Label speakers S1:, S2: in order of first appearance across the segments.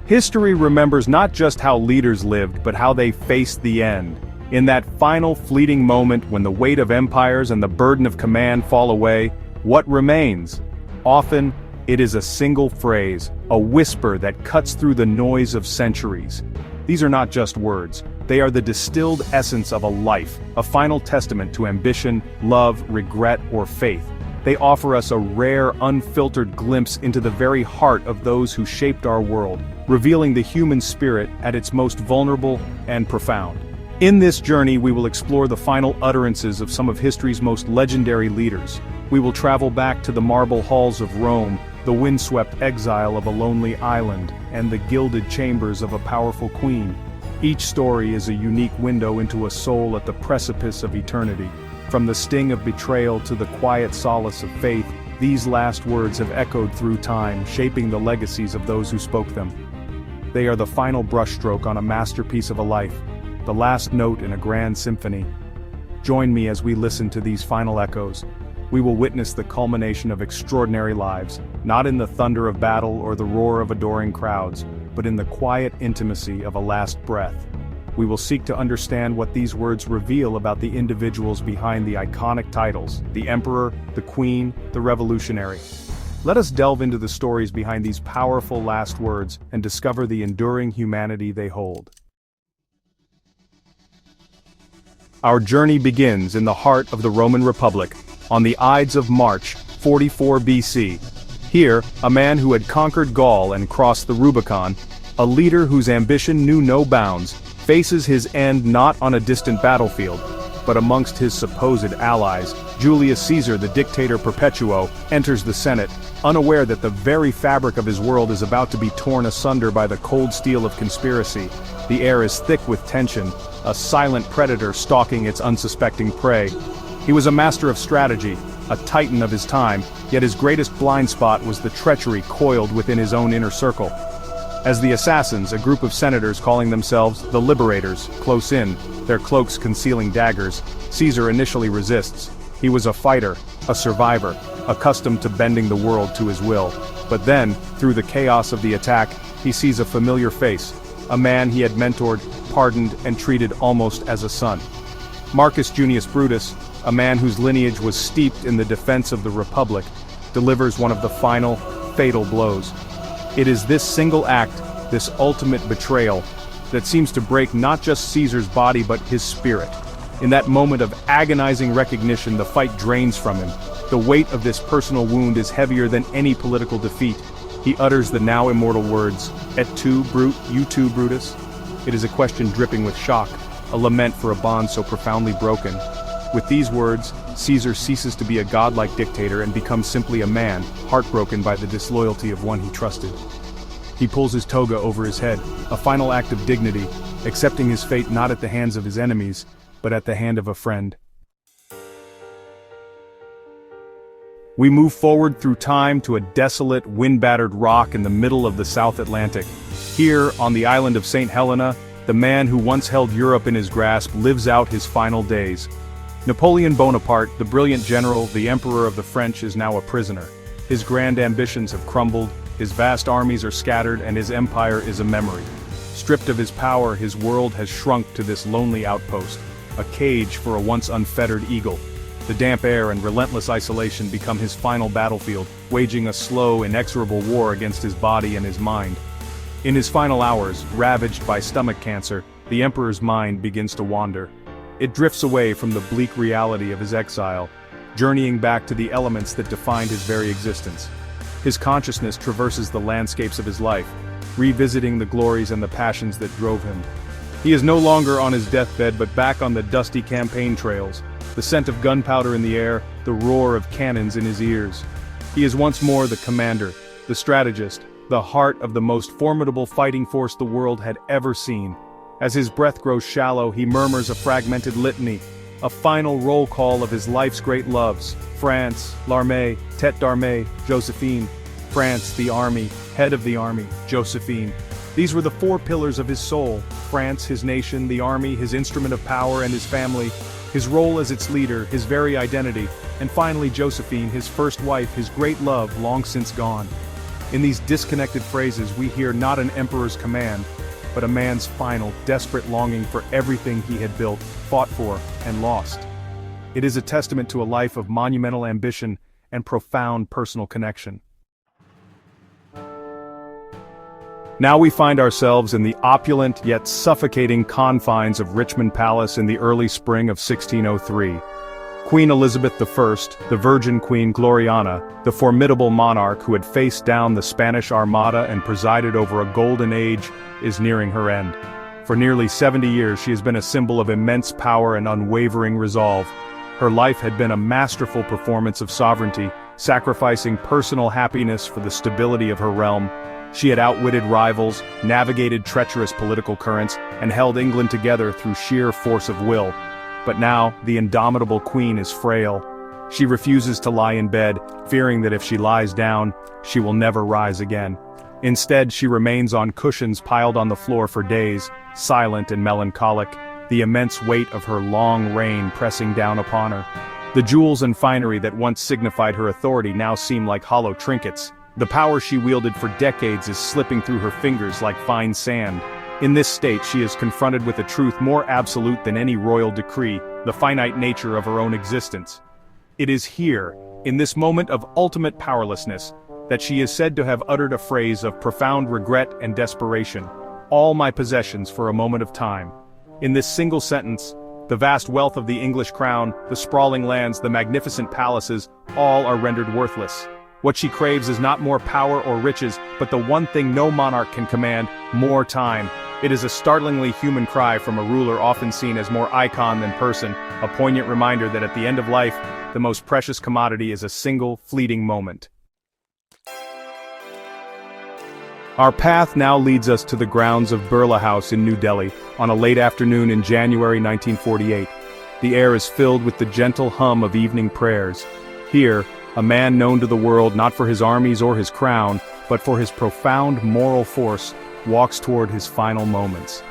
S1: History remembers not just how leaders lived but how they faced the end. In that final fleeting moment when the weight of empires and the burden of command fall away, what remains? Often, it is a single phrase, a whisper that cuts through the noise of centuries. These are not just words, they are the distilled essence of a life, a final testament to ambition, love, regret, or faith. They offer us a rare, unfiltered glimpse into the very heart of those who shaped our world, revealing the human spirit at its most vulnerable and profound. In this journey, we will explore the final utterances of some of history's most legendary leaders. We will travel back to the marble halls of Rome, the windswept exile of a lonely island, and the gilded chambers of a powerful queen. Each story is a unique window into a soul at the precipice of eternity. From the sting of betrayal to the quiet solace of faith, these last words have echoed through time, shaping the legacies of those who spoke them. They are the final brushstroke on a masterpiece of a life, the last note in a grand symphony. Join me as we listen to these final echoes. We will witness the culmination of extraordinary lives, not in the thunder of battle or the roar of adoring crowds, but in the quiet intimacy of a last breath. We will seek to understand what these words reveal about the individuals behind the iconic titles, the emperor, the queen, the revolutionary. Let us delve into the stories behind these powerful last words and discover the enduring humanity they hold. Our journey begins in the heart of the Roman Republic, on the Ides of March, 44 BC. Here, a man who had conquered Gaul and crossed the Rubicon, a leader whose ambition knew no bounds, faces his end not on a distant battlefield, but amongst his supposed allies. Julius Caesar, the dictator perpetuo, enters the Senate, unaware that the very fabric of his world is about to be torn asunder by the cold steel of conspiracy. The air is thick with tension, a silent predator stalking its unsuspecting prey. He was a master of strategy, a titan of his time, yet his greatest blind spot was the treachery coiled within his own inner circle. As the assassins, a group of senators calling themselves the Liberators, close in, their cloaks concealing daggers, Caesar initially resists. He was a fighter, a survivor, accustomed to bending the world to his will. But then, through the chaos of the attack, he sees a familiar face, a man he had mentored, pardoned, and treated almost as a son. Marcus Junius Brutus, a man whose lineage was steeped in the defense of the Republic, delivers one of the final, fatal blows. It is this single act, this ultimate betrayal, that seems to break not just Caesar's body but his spirit. In that moment of agonizing recognition, the fight drains from him. The weight of this personal wound is heavier than any political defeat. He utters the now immortal words, "Et tu, Brute, you too, Brutus?" It is a question dripping with shock, a lament for a bond so profoundly broken. With these words, Caesar ceases to be a godlike dictator and becomes simply a man, heartbroken by the disloyalty of one he trusted. He pulls his toga over his head, a final act of dignity, accepting his fate not at the hands of his enemies, but at the hand of a friend. We move forward through time to a desolate, wind-battered rock in the middle of the South Atlantic. Here, on the island of St. Helena, the man who once held Europe in his grasp lives out his final days. Napoleon Bonaparte, the brilliant general, the emperor of the French, is now a prisoner. His grand ambitions have crumbled, his vast armies are scattered, and his empire is a memory. Stripped of his power, his world has shrunk to this lonely outpost, a cage for a once unfettered eagle. The damp air and relentless isolation become his final battlefield, waging a slow, inexorable war against his body and his mind. In his final hours, ravaged by stomach cancer, the emperor's mind begins to wander. It drifts away from the bleak reality of his exile, journeying back to the elements that defined his very existence. His consciousness traverses the landscapes of his life, revisiting the glories and the passions that drove him. He is no longer on his deathbed but back on the dusty campaign trails, the scent of gunpowder in the air, the roar of cannons in his ears. He is once more the commander, the strategist, the heart of the most formidable fighting force the world had ever seen. As his breath grows shallow, he murmurs a fragmented litany, a final roll call of his life's great loves: France, l'armée, tête d'armée, Josephine. France, the army, head of the army, Josephine. These were the four pillars of his soul: France, his nation, the army, his instrument of power, and his family, his role as its leader, his very identity, and finally Josephine, his first wife, his great love, long since gone. In these disconnected phrases we hear not an emperor's command, but a man's final, desperate longing for everything he had built, fought for, and lost. It is a testament to a life of monumental ambition and profound personal connection. Now we find ourselves in the opulent yet suffocating confines of Richmond Palace in the early spring of 1603. Queen Elizabeth I, the Virgin Queen Gloriana, the formidable monarch who had faced down the Spanish Armada and presided over a golden age, is nearing her end. For nearly 70 years she has been a symbol of immense power and unwavering resolve. Her life had been a masterful performance of sovereignty, sacrificing personal happiness for the stability of her realm. She had outwitted rivals, navigated treacherous political currents, and held England together through sheer force of will. But now, the indomitable queen is frail. She refuses to lie in bed, fearing that if she lies down, she will never rise again. Instead, she remains on cushions piled on the floor for days, silent and melancholic, the immense weight of her long reign pressing down upon her. The jewels and finery that once signified her authority now seem like hollow trinkets. The power she wielded for decades is slipping through her fingers like fine sand. In this state she is confronted with a truth more absolute than any royal decree, the finite nature of her own existence. It is here, in this moment of ultimate powerlessness, that she is said to have uttered a phrase of profound regret and desperation: "All my possessions for a moment of time." In this single sentence, the vast wealth of the English crown, the sprawling lands, the magnificent palaces, all are rendered worthless. What she craves is not more power or riches, but the one thing no monarch can command: more time. It is a startlingly human cry from a ruler often seen as more icon than person, a poignant reminder that at the end of life, the most precious commodity is a single, fleeting moment. Our path now leads us to the grounds of Birla House in New Delhi, on a late afternoon in January 1948. The air is filled with the gentle hum of evening prayers. Here, a man known to the world not for his armies or his crown, but for his profound moral force, walks toward his final moments.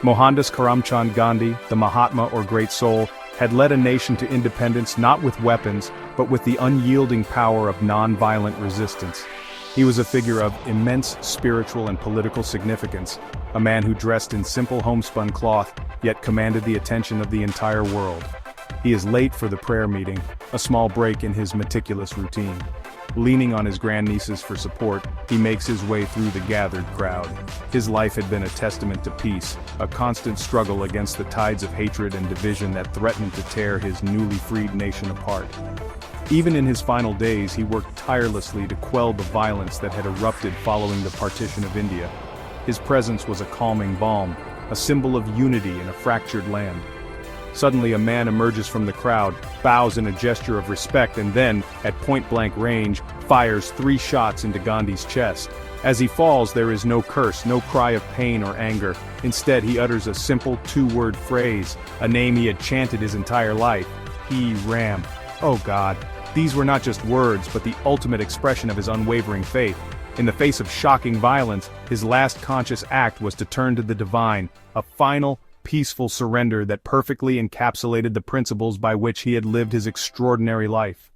S1: Mohandas Karamchand Gandhi, the Mahatma or Great Soul, had led a nation to independence not with weapons, but with the unyielding power of non-violent resistance. He was a figure of immense spiritual and political significance, a man who dressed in simple homespun cloth, yet commanded the attention of the entire world. He is late for the prayer meeting, a small break in his meticulous routine. Leaning on his grandnieces for support, he makes his way through the gathered crowd. His life had been a testament to peace, a constant struggle against the tides of hatred and division that threatened to tear his newly freed nation apart. Even in his final days, he worked tirelessly to quell the violence that had erupted following the partition of India. His presence was a calming balm, a symbol of unity in a fractured land. Suddenly a man emerges from the crowd, bows in a gesture of respect, and then, at point-blank range, fires 3 shots into Gandhi's chest. As he falls, there is no curse, no cry of pain or anger. Instead, he utters a simple 2-word phrase, a name he had chanted his entire life: He Ram. Oh God. These were not just words, but the ultimate expression of his unwavering faith. In the face of shocking violence, his last conscious act was to turn to the divine, a final, peaceful surrender that perfectly encapsulated the principles by which he had lived his extraordinary life.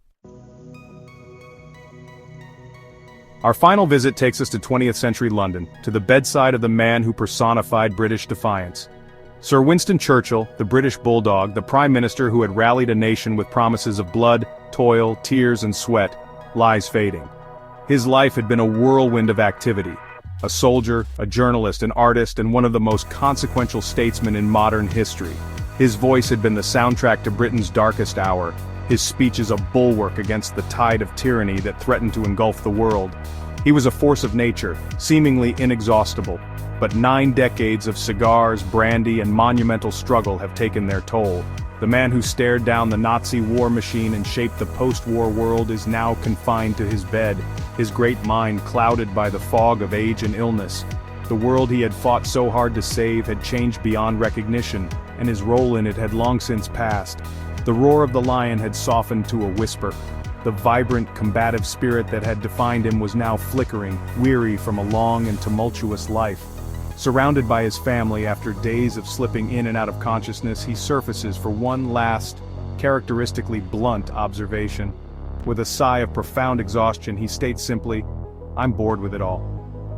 S1: Our final visit takes us to 20th century London, to the bedside of the man who personified British defiance. Sir Winston Churchill, the British bulldog, the prime minister who had rallied a nation with promises of blood, toil, tears and sweat, lies fading. His life had been a whirlwind of activity. A soldier, a journalist, an artist, and one of the most consequential statesmen in modern history. His voice had been the soundtrack to Britain's darkest hour, his speeches a bulwark against the tide of tyranny that threatened to engulf the world. He was a force of nature, seemingly inexhaustible, but 9 decades of cigars, brandy, and monumental struggle have taken their toll. The man who stared down the Nazi war machine and shaped the post-war world is now confined to his bed, his great mind clouded by the fog of age and illness. The world he had fought so hard to save had changed beyond recognition, and his role in it had long since passed. The roar of the lion had softened to a whisper. The vibrant, combative spirit that had defined him was now flickering, weary from a long and tumultuous life. Surrounded by his family after days of slipping in and out of consciousness, he surfaces for one last, characteristically blunt observation. With a sigh of profound exhaustion, he states simply, I'm bored with it all.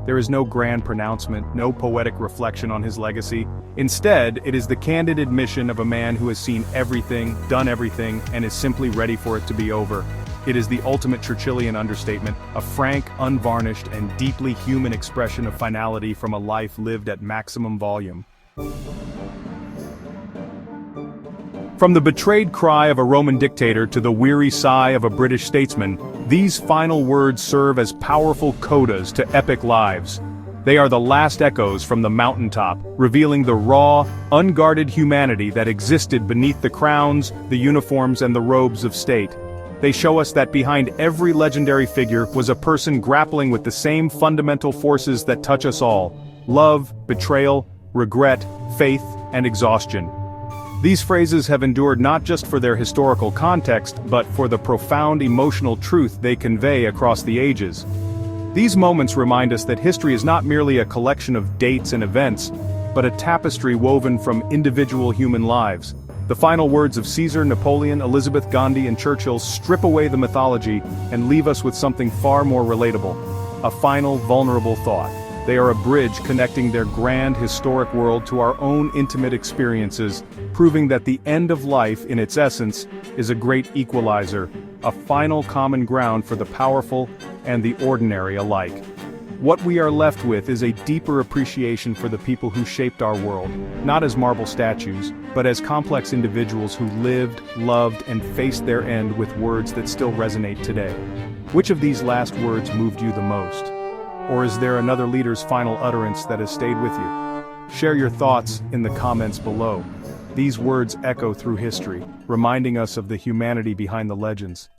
S1: There is no grand pronouncement, no poetic reflection on his legacy. Instead, it is the candid admission of a man who has seen everything, done everything, and is simply ready for it to be over. It is the ultimate Churchillian understatement, a frank, unvarnished, and deeply human expression of finality from a life lived at maximum volume. From the betrayed cry of a Roman dictator to the weary sigh of a British statesman, these final words serve as powerful codas to epic lives. They are the last echoes from the mountaintop, revealing the raw, unguarded humanity that existed beneath the crowns, the uniforms, and the robes of state. They show us that behind every legendary figure was a person grappling with the same fundamental forces that touch us all: love, betrayal, regret, faith, and exhaustion. These phrases have endured not just for their historical context, but for the profound emotional truth they convey across the ages. These moments remind us that history is not merely a collection of dates and events, but a tapestry woven from individual human lives. The final words of Caesar, Napoleon, Elizabeth, Gandhi, and Churchill strip away the mythology and leave us with something far more relatable: a final, vulnerable thought. They are a bridge connecting their grand, historic world to our own intimate experiences, proving that the end of life, in its essence, is a great equalizer, a final common ground for the powerful and the ordinary alike. What we are left with is a deeper appreciation for the people who shaped our world, not as marble statues, but as complex individuals who lived, loved, and faced their end with words that still resonate today. Which of these last words moved you the most? Or is there another leader's final utterance that has stayed with you? Share your thoughts in the comments below. These words echo through history, reminding us of the humanity behind the legends.